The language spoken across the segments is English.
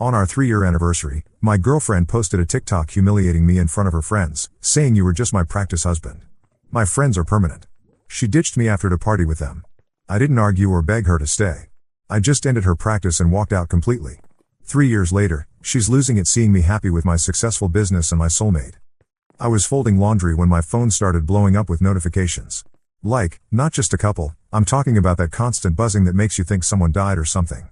On our 3-year anniversary, my girlfriend posted a TikTok humiliating me in front of her friends, saying you were just my practice husband. My friends are permanent. She ditched me after to party with them. I didn't argue or beg her to stay. I just ended her practice and walked out completely. 3 years later, she's losing it seeing me happy with my successful business and my soulmate. I was folding laundry when my phone started blowing up with notifications. Like, not just a couple, I'm talking about that constant buzzing that makes you think someone died or something.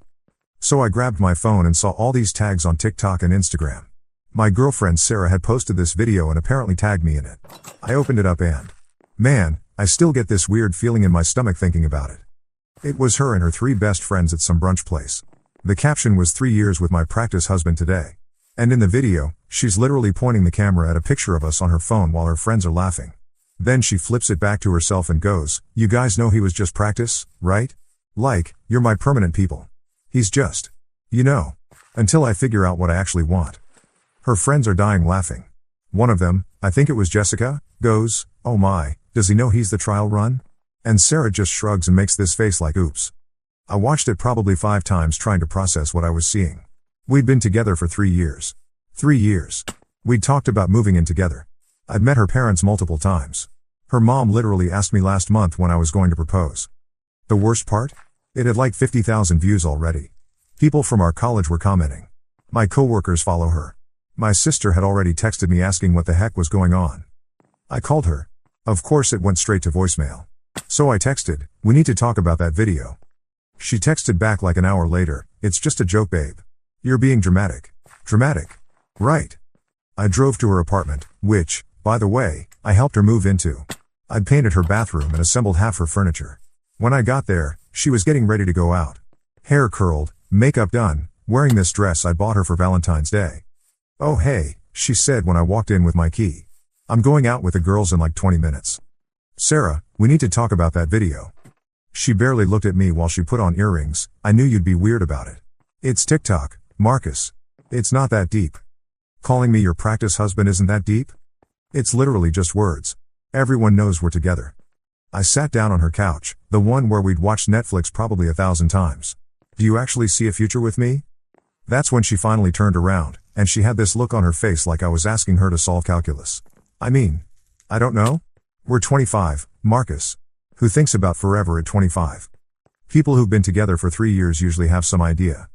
So I grabbed my phone and saw all these tags on TikTok and Instagram. My girlfriend Sarah had posted this video and apparently tagged me in it. I opened it up and, man, I still get this weird feeling in my stomach thinking about it. It was her and her 3 best friends at some brunch place. The caption was 3 years with my practice husband today. And in the video, she's literally pointing the camera at a picture of us on her phone while her friends are laughing. Then she flips it back to herself and goes, "You guys know he was just practice, right? Like, you're my permanent people. He's just, until I figure out what I actually want." Her friends are dying laughing. One of them, I think it was Jessica, goes, "Oh my, does he know he's the trial run?" And Sarah just shrugs and makes this face like oops. I watched it probably 5 times trying to process what I was seeing. We'd been together for 3 years. 3 years. We'd talked about moving in together. I'd met her parents multiple times. Her mom literally asked me last month when I was going to propose. The worst part? It had like 50,000 views already. People from our college were commenting. My coworkers follow her. My sister had already texted me asking what the heck was going on. I called her. Of course it went straight to voicemail. So I texted, "We need to talk about that video." She texted back like an hour later, "It's just a joke, babe. You're being dramatic." Dramatic? Right. I drove to her apartment, which, by the way, I helped her move into. I'd painted her bathroom and assembled half her furniture. When I got there, she was getting ready to go out. Hair curled, makeup done, wearing this dress I bought her for Valentine's Day. "Oh hey," she said when I walked in with my key. "I'm going out with the girls in like 20 minutes. Sarah, we need to talk about that video." She barely looked at me while she put on earrings. "I knew you'd be weird about it. It's TikTok, Marcus. It's not that deep. Calling me your practice husband isn't that deep? It's literally just words. Everyone knows we're together." I sat down on her couch, the one where we'd watched Netflix probably 1,000 times. "Do you actually see a future with me?" That's when she finally turned around, and she had this look on her face like I was asking her to solve calculus. I mean, I don't know? We're 25, Marcus. Who thinks about forever at 25? People who've been together for 3 years usually have some idea.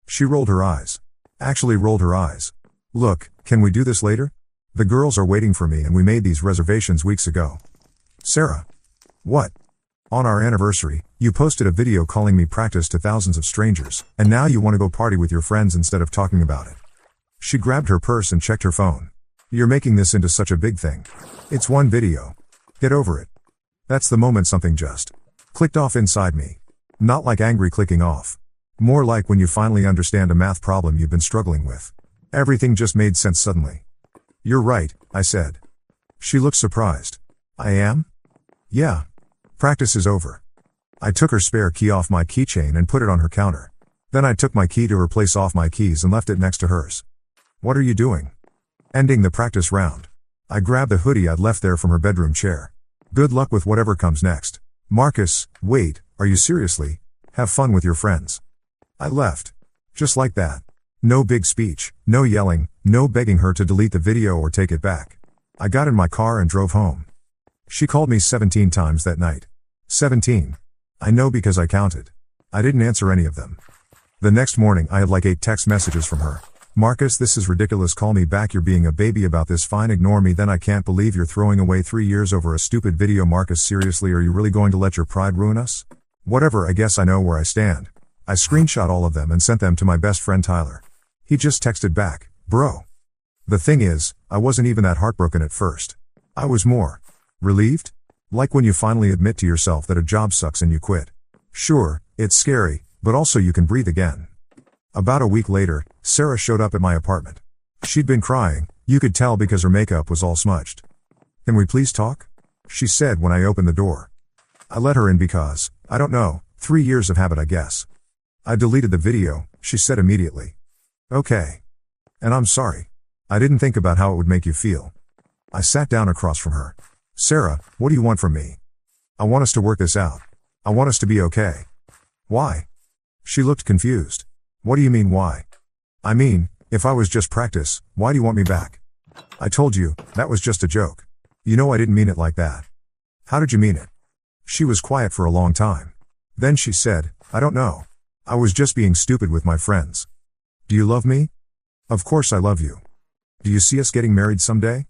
She rolled her eyes. Actually rolled her eyes. "Look, can we do this later? The girls are waiting for me and we made these reservations weeks ago." Sarah. What? On our anniversary, you posted a video calling me practice to thousands of strangers, and now you want to go party with your friends instead of talking about it. She grabbed her purse and checked her phone. "You're making this into such a big thing. It's one video. Get over it." That's the moment something just clicked off inside me. Not like angry clicking off. More like when you finally understand a math problem you've been struggling with. Everything just made sense suddenly. "You're right," I said. She looked surprised. "I am?" "Yeah. Practice is over." I took her spare key off my keychain and put it on her counter. Then I took my key to replace off my keys and left it next to hers. "What are you doing?" "Ending the practice round." I grabbed the hoodie I'd left there from her bedroom chair. "Good luck with whatever comes next." "Marcus, wait, are you seriously? Have fun with your friends." I left. Just like that. No big speech, no yelling, no begging her to delete the video or take it back. I got in my car and drove home. She called me 17 times that night. 17. I know because I counted. I didn't answer any of them. The next morning I had like 8 text messages from her. "Marcus, this is ridiculous, call me back, you're being a baby about this, fine, ignore me, then I can't believe you're throwing away 3 years over a stupid video, Marcus, seriously, are you really going to let your pride ruin us?" Whatever, I guess I know where I stand. I screenshot all of them and sent them to my best friend Tyler. He just texted back, "Bro." The thing is, I wasn't even that heartbroken at first. I was more relieved? Like when you finally admit to yourself that a job sucks and you quit. Sure, it's scary, but also you can breathe again. About a week later, Sarah showed up at my apartment. She'd been crying, you could tell because her makeup was all smudged. "Can we please talk?" she said when I opened the door. I let her in because, I don't know, 3 years of habit I guess. "I deleted the video," she said immediately. "Okay. And I'm sorry. I didn't think about how it would make you feel." I sat down across from her. "Sarah, what do you want from me?" "I want us to work this out. I want us to be okay." "Why?" She looked confused. "What do you mean why?" I mean, if I was just practice, why do you want me back? I told you, that was just a joke. You know I didn't mean it like that. How did you mean it? She was quiet for a long time. Then she said, I don't know. I was just being stupid with my friends. Do you love me? Of course I love you. Do you see us getting married someday?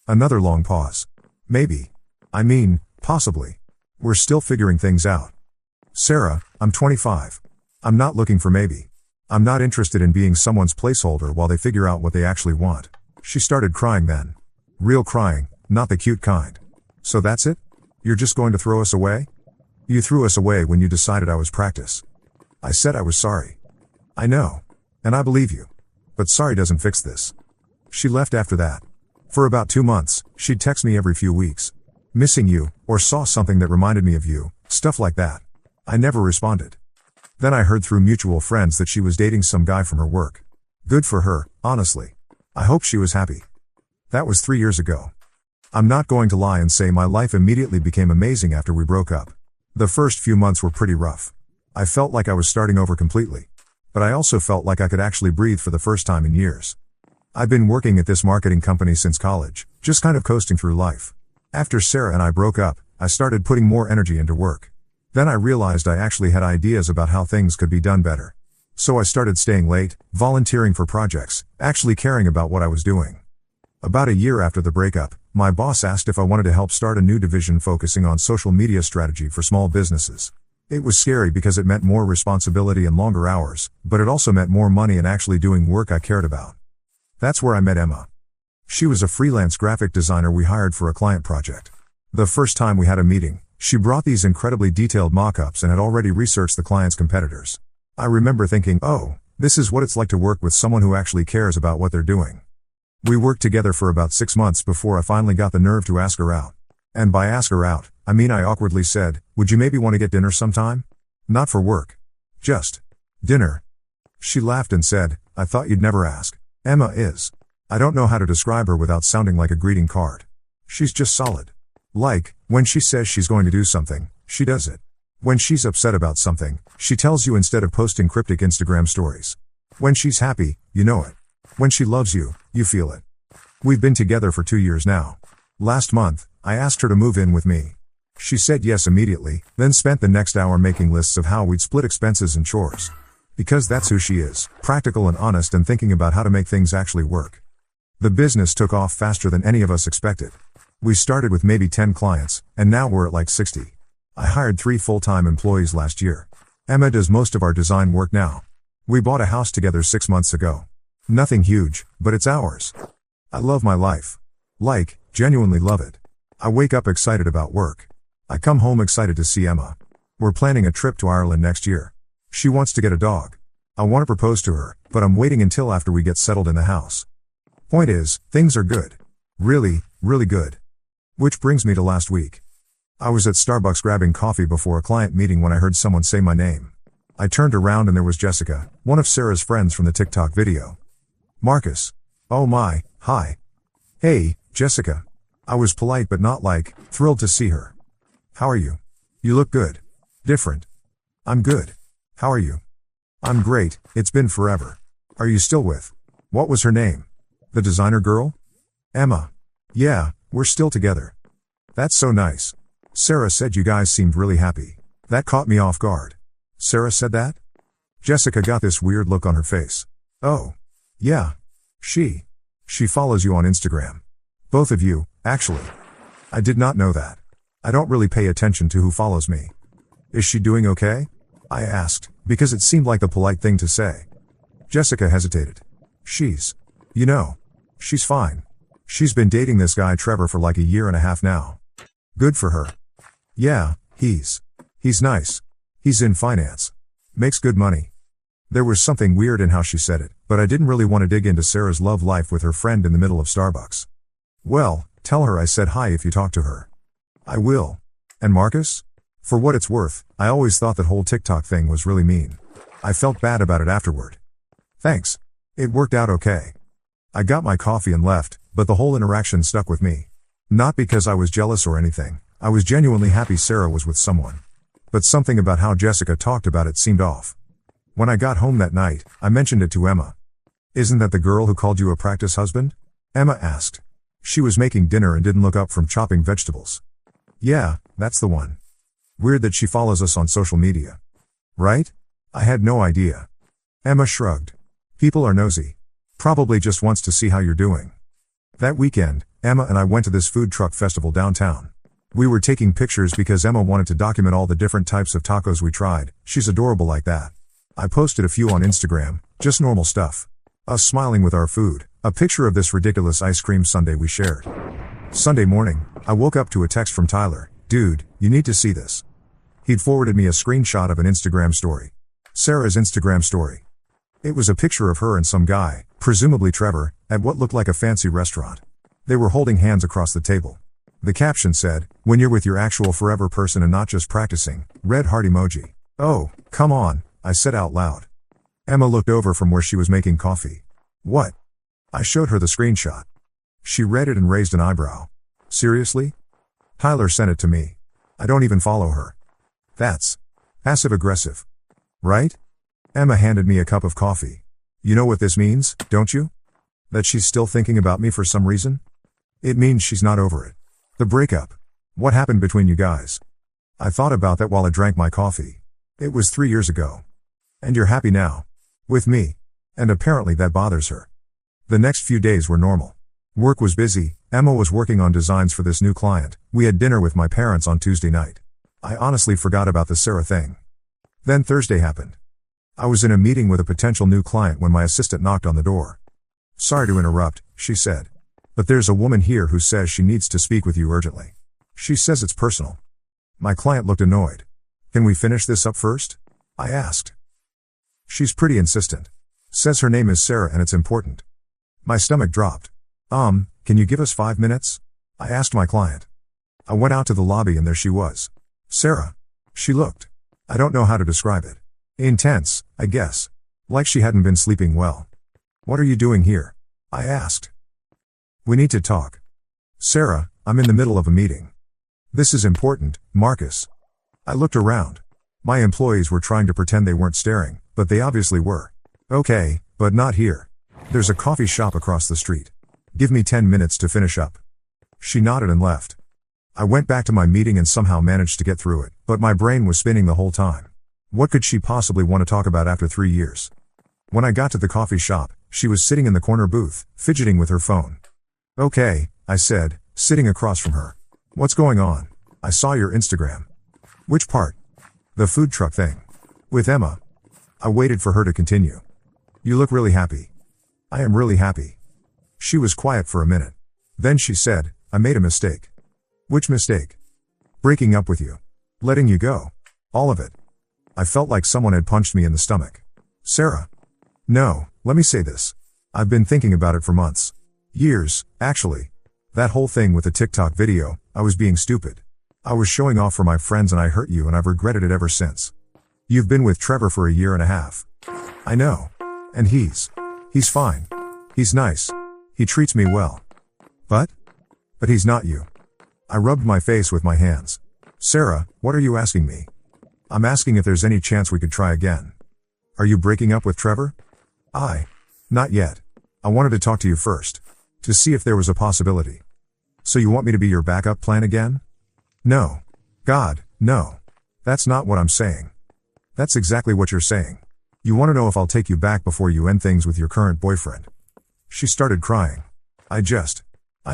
Another long pause. Maybe. I mean, possibly. We're still figuring things out. Sarah, I'm 25. I'm not looking for maybe. I'm not interested in being someone's placeholder while they figure out what they actually want. She started crying then. Real crying, not the cute kind. So that's it? You're just going to throw us away? You threw us away when you decided I was practice. I said I was sorry. I know. And I believe you. But sorry doesn't fix this. She left after that. For about 2 months, she'd text me every few weeks. Missing you, or saw something that reminded me of you, stuff like that. I never responded. Then I heard through mutual friends that she was dating some guy from her work. Good for her, honestly. I hope she was happy. That was 3 years ago. I'm not going to lie and say my life immediately became amazing after we broke up. The first few months were pretty rough. I felt like I was starting over completely. But I also felt like I could actually breathe for the first time in years. I've been working at this marketing company since college, just kind of coasting through life. After Sarah and I broke up, I started putting more energy into work. Then I realized I actually had ideas about how things could be done better. So I started staying late, volunteering for projects, actually caring about what I was doing. About a year after the breakup, my boss asked if I wanted to help start a new division focusing on social media strategy for small businesses. It was scary because it meant more responsibility and longer hours, but it also meant more money and actually doing work I cared about. That's where I met Emma. She was a freelance graphic designer we hired for a client project. The first time we had a meeting, she brought these incredibly detailed mock-ups and had already researched the client's competitors. I remember thinking, oh, this is what it's like to work with someone who actually cares about what they're doing. We worked together for about 6 months before I finally got the nerve to ask her out. And by ask her out, I mean I awkwardly said, would you maybe want to get dinner sometime? Not for work. Just dinner. She laughed and said, I thought you'd never ask. Emma is. I don't know how to describe her without sounding like a greeting card. She's just solid. Like, when she says she's going to do something, she does it. When she's upset about something, she tells you instead of posting cryptic Instagram stories. When she's happy, you know it. When she loves you, you feel it. We've been together for 2 years now. Last month, I asked her to move in with me. She said yes immediately, then spent the next hour making lists of how we'd split expenses and chores. Because that's who she is, practical and honest and thinking about how to make things actually work. The business took off faster than any of us expected. We started with maybe 10 clients, and now we're at like 60. I hired 3 full-time employees last year. Emma does most of our design work now. We bought a house together 6 months ago. Nothing huge, but it's ours. I love my life. Like, genuinely love it. I wake up excited about work. I come home excited to see Emma. We're planning a trip to Ireland next year. She wants to get a dog. I want to propose to her, but I'm waiting until after we get settled in the house. Point is, things are good. Really, really good. Which brings me to last week. I was at Starbucks grabbing coffee before a client meeting when I heard someone say my name. I turned around and there was Jessica, one of Sarah's friends from the TikTok video. Marcus. Oh my, hi. Hey, Jessica. I was polite but not like, thrilled to see her. How are you? You look good. Different. I'm good. How are you? I'm great, it's been forever. Are you still with? What was her name? The designer girl? Emma. Yeah, we're still together. That's so nice. Sarah said you guys seemed really happy. That caught me off guard. Sarah said that? Jessica got this weird look on her face. Oh. Yeah. She follows you on Instagram. Both of you, actually. I did not know that. I don't really pay attention to who follows me. Is she doing okay? I asked, because it seemed like the polite thing to say. Jessica hesitated. She's fine. She's been dating this guy Trevor for like a year and a half now. Good for her. Yeah, he's nice. He's in finance. Makes good money. There was something weird in how she said it, but I didn't really want to dig into Sarah's love life with her friend in the middle of Starbucks. Well, tell her I said hi if you talk to her. I will. And Marcus? For what it's worth, I always thought that whole TikTok thing was really mean. I felt bad about it afterward. Thanks. It worked out okay. I got my coffee and left, but the whole interaction stuck with me. Not because I was jealous or anything, I was genuinely happy Sarah was with someone. But something about how Jessica talked about it seemed off. When I got home that night, I mentioned it to Emma. Isn't that the girl who called you a practice husband? Emma asked. She was making dinner and didn't look up from chopping vegetables. Yeah, that's the one. Weird that she follows us on social media. Right? I had no idea. Emma shrugged. People are nosy. Probably just wants to see how you're doing. That weekend, Emma and I went to this food truck festival downtown. We were taking pictures because Emma wanted to document all the different types of tacos we tried. She's adorable like that. I posted a few on Instagram, just normal stuff. Us smiling with our food, a picture of this ridiculous ice cream sundae we shared. Sunday morning, I woke up to a text from Tyler. Dude, you need to see this. He'd forwarded me a screenshot of an Instagram story. Sarah's Instagram story. It was a picture of her and some guy, presumably Trevor, at what looked like a fancy restaurant. They were holding hands across the table. The caption said, "When you're with your actual forever person and not just practicing," red heart emoji. Oh, come on, I said out loud. Emma looked over from where she was making coffee. What? I showed her the screenshot. She read it and raised an eyebrow. Seriously? Tyler sent it to me. I don't even follow her. That's passive-aggressive. Right? Emma handed me a cup of coffee. You know what this means, don't you? That she's still thinking about me for some reason? It means she's not over it. The breakup. What happened between you guys? I thought about that while I drank my coffee. It was 3 years ago. And you're happy now. With me. And apparently that bothers her. The next few days were normal. Work was busy. Emma was working on designs for this new client. We had dinner with my parents on Tuesday night. I honestly forgot about the Sarah thing. Then Thursday happened. I was in a meeting with a potential new client when my assistant knocked on the door. Sorry to interrupt, she said. But there's a woman here who says she needs to speak with you urgently. She says it's personal. My client looked annoyed. Can we finish this up first? I asked. She's pretty insistent. Says her name is Sarah and it's important. My stomach dropped. Can you give us 5 minutes? I asked my client. I went out to the lobby and there she was. Sarah. She looked. I don't know how to describe it. Intense, I guess. Like she hadn't been sleeping well. What are you doing here? I asked. We need to talk. Sarah, I'm in the middle of a meeting. This is important, Marcus. I looked around. My employees were trying to pretend they weren't staring, but they obviously were. Okay, but not here. There's a coffee shop across the street. Give me 10 minutes to finish up. She nodded and left. I went back to my meeting and somehow managed to get through it, but my brain was spinning the whole time. What could she possibly want to talk about after 3 years? When I got to the coffee shop, she was sitting in the corner booth, fidgeting with her phone. Okay, I said, sitting across from her. What's going on? I saw your Instagram. Which part? The food truck thing. With Emma. I waited for her to continue. You look really happy. I am really happy. She was quiet for a minute. Then she said, I made a mistake. Which mistake? Breaking up with you. Letting you go. All of it. I felt like someone had punched me in the stomach. Sarah. No, let me say this. I've been thinking about it for months. Years, actually. That whole thing with the TikTok video, I was being stupid. I was showing off for my friends and I hurt you and I've regretted it ever since. You've been with Trevor for 1.5 years. I know. And he's fine. He's nice. He treats me well. But he's not you. I rubbed my face with my hands. Sarah, what are you asking me? I'm asking if there's any chance we could try again. Are you breaking up with Trevor? Not yet. I wanted to talk to you first. To see if there was a possibility. So you want me to be your backup plan again? No. God, no. That's not what I'm saying. That's exactly what you're saying. You want to know if I'll take you back before you end things with your current boyfriend. She started crying. I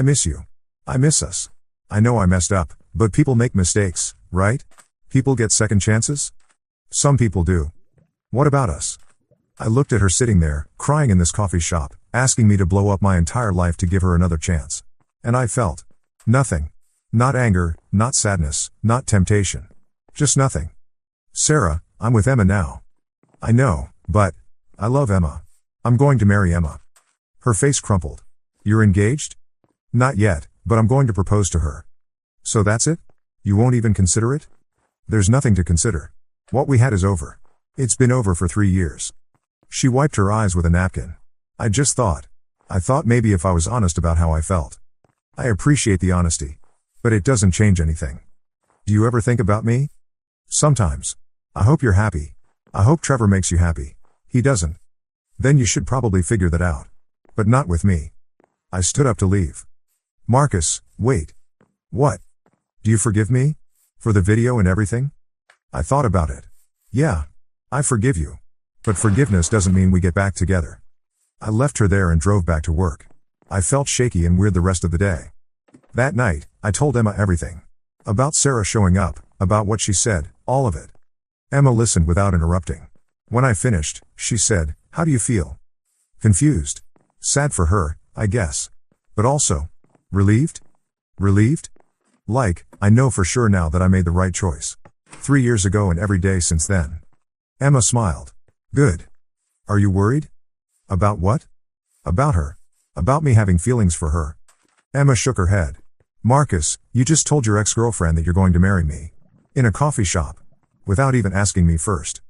miss you. I miss us. I know I messed up, but people make mistakes, right? People get second chances? Some people do. What about us? I looked at her sitting there, crying in this coffee shop, asking me to blow up my entire life to give her another chance. And I felt nothing. Not anger, not sadness, not temptation. Just nothing. Sarah, I'm with Emma now. I know, but I love Emma. I'm going to marry Emma. Her face crumpled. You're engaged? Not yet, but I'm going to propose to her. So that's it? You won't even consider it? There's nothing to consider. What we had is over. It's been over for 3 years. She wiped her eyes with a napkin. I thought maybe if I was honest about how I felt. I appreciate the honesty. But it doesn't change anything. Do you ever think about me? Sometimes. I hope you're happy. I hope Trevor makes you happy. He doesn't. Then you should probably figure that out. But not with me. I stood up to leave. Marcus, wait. What? Do you forgive me? For the video and everything? I thought about it. Yeah. I forgive you. But forgiveness doesn't mean we get back together. I left her there and drove back to work. I felt shaky and weird the rest of the day. That night, I told Emma everything. About Sarah showing up, about what she said, all of it. Emma listened without interrupting. When I finished, she said, "How do you feel?" Confused. Sad for her, I guess. But also, relieved? Relieved? Like, I know for sure now that I made the right choice. 3 years ago and every day since then. Emma smiled. Good. Are you worried? About what? About her. About me having feelings for her. Emma shook her head. Marcus, you just told your ex-girlfriend that you're going to marry me. In a coffee shop. Without even asking me first.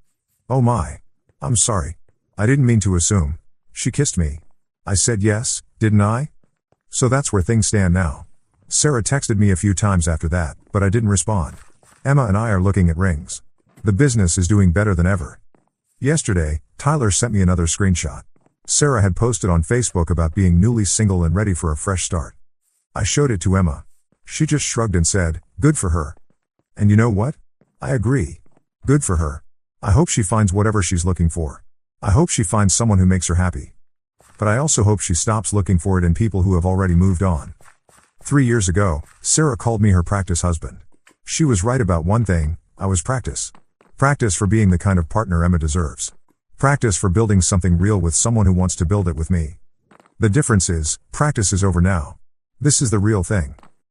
Oh my. I'm sorry. I didn't mean to assume. She kissed me. I said yes, didn't I? So that's where things stand now. Sarah texted me a few times after that, but I didn't respond. Emma and I are looking at rings. The business is doing better than ever. Yesterday, Tyler sent me another screenshot. Sarah had posted on Facebook about being newly single and ready for a fresh start. I showed it to Emma. She just shrugged and said, "Good for her." And you know what? I agree. Good for her. I hope she finds whatever she's looking for. I hope she finds someone who makes her happy. But I also hope she stops looking for it in people who have already moved on. 3 years ago, Sarah called me her practice husband. She was right about one thing, I was practice. Practice for being the kind of partner Emma deserves. Practice for building something real with someone who wants to build it with me. The difference is, practice is over now. This is the real thing.